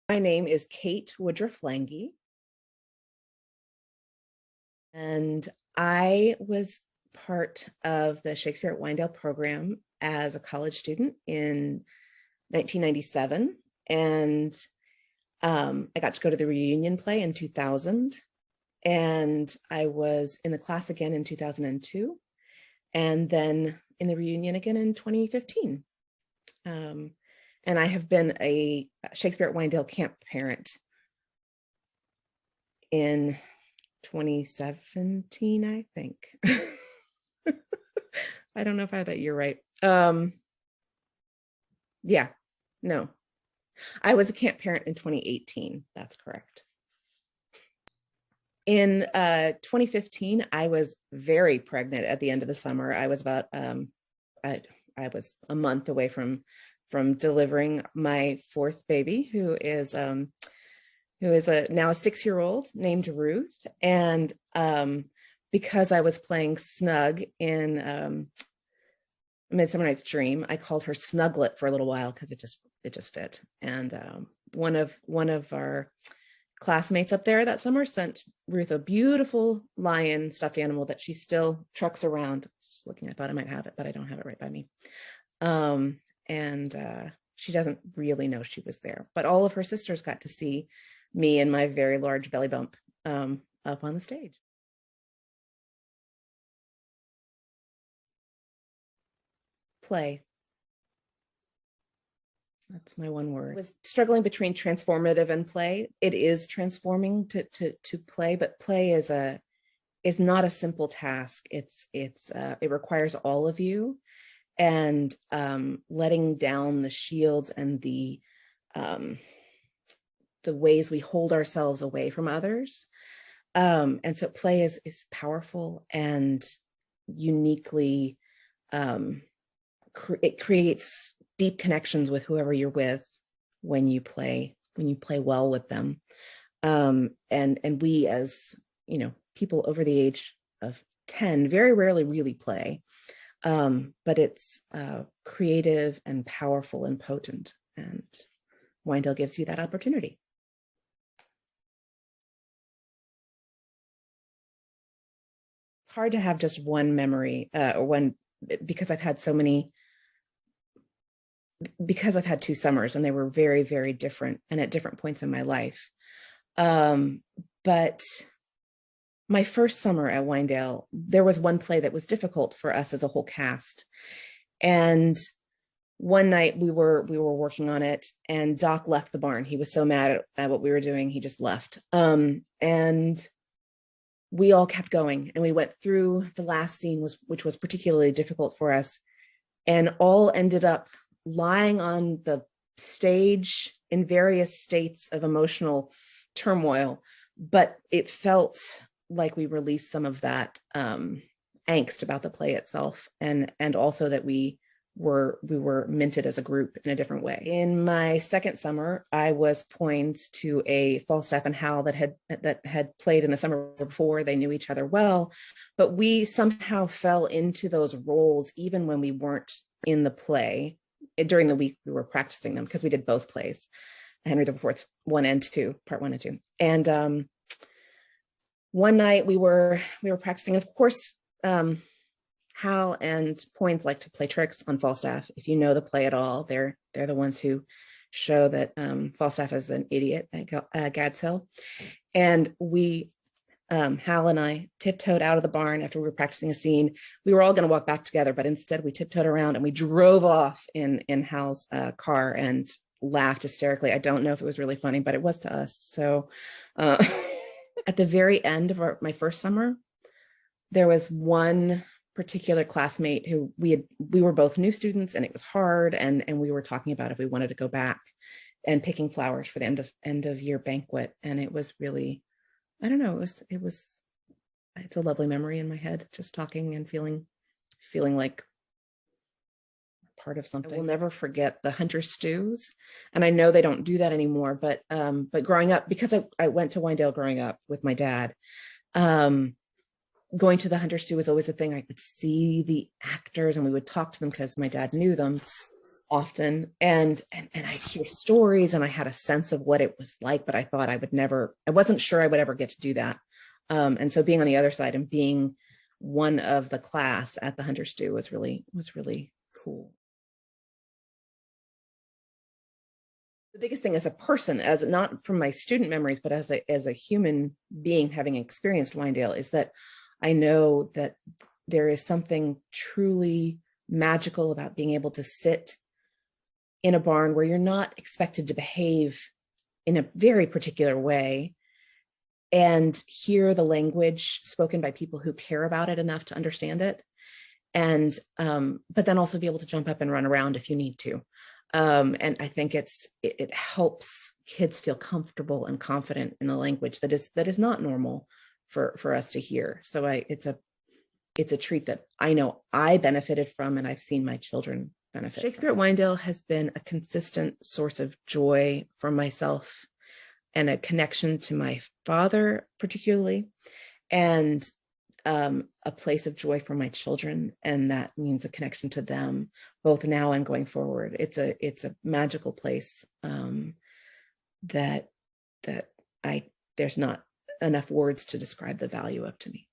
My name is Kate Woodruff Lange, and I was part of the Shakespeare at Winedale program as a college student in 1997, and I got to go to the reunion play in 2000, and I was in the class again in 2002, and then in the reunion again in 2015. And I have been a Shakespeare at Winedale camp parent in 2017, I think. I don't know if I have that year right. Yeah, no. I was a camp parent in 2018. That's correct. In 2015, I was very pregnant at the end of the summer. I was about, I was a month away from delivering my fourth baby, who is now a 6-year-old named Ruth. And because I was playing Snug in Midsummer Night's Dream, I called her Snuglet for a little while because it just fit. And one of our classmates up there that summer sent Ruth a beautiful lion stuffed animal that she still trucks around. Just looking, I thought I might have it, but I don't have it right by me. And she doesn't really know she was there, but all of her sisters got to see me and my very large belly bump up on the stage. Play. That's my one word. I was struggling between transformative and play. It is transforming to play, but play is not a simple task. It requires all of you, and letting down the shields and the ways we hold ourselves away from others. And so play is powerful and uniquely, it creates deep connections with whoever you're with when you play well with them. And we, as people over the age of 10, very rarely really play. But it's creative and powerful and potent, and Winedale gives you that opportunity. It's hard to have just one memory or one, because I've had so many, because I've had 2 summers and they were very, very different and at different points in my life. But my first summer at Winedale, there was one play that was difficult for us as a whole cast. And one night we were working on it, and Doc left the barn. He was so mad at what we were doing, he just left. And we all kept going, and we went through the last scene, which was particularly difficult for us, and all ended up lying on the stage in various states of emotional turmoil. But it felt like we released some of that angst about the play itself, and also that we were minted as a group in a different way. In my second summer, I was poised to a Falstaff and Hal that had played in the summer before. They knew each other well, but we somehow fell into those roles even when we weren't in the play. During the week, we were practicing them because we did both plays, Henry IV 1 and 2, part 1 and 2. And one night we were practicing. Of course, Hal and Poins like to play tricks on Falstaff. If you know the play at all, they're the ones who show that Falstaff is an idiot at Gad's Hill. And we, Hal and I, tiptoed out of the barn after we were practicing a scene. We were all going to walk back together, but instead we tiptoed around and we drove off in Hal's car and laughed hysterically. I don't know if it was really funny, but it was to us. So at the very end of my first summer, there was one particular classmate who we were both new students, and it was hard, and we were talking about if we wanted to go back and picking flowers for the end of year banquet. And it was really, I don't know, it's a lovely memory in my head, just talking and feeling like part of something. I will never forget the hunter stews, and I know they don't do that anymore, but growing up, because I went to Winedale growing up with my dad, going to the hunter stew was always a thing. I could see the actors and we would talk to them because my dad knew them. often, and I hear stories, and I had a sense of what it was like, but I thought I wasn't sure I would ever get to do that. And so being on the other side and being one of the class at the Hunter Stew was really cool. The biggest thing as a person, as not from my student memories, but as a human being having experienced Winedale, is that I know that there is something truly magical about being able to sit in a barn where you're not expected to behave in a very particular way and hear the language spoken by people who care about it enough to understand it. And but then also be able to jump up and run around if you need to. And I think it helps kids feel comfortable and confident in the language that is not normal for us to hear. So it's a treat that I know I benefited from, and I've seen my children benefit. Shakespeare at Winedale has been a consistent source of joy for myself and a connection to my father, particularly, and a place of joy for my children. And that means a connection to them both now and going forward. It's a magical place that there's not enough words to describe the value of to me.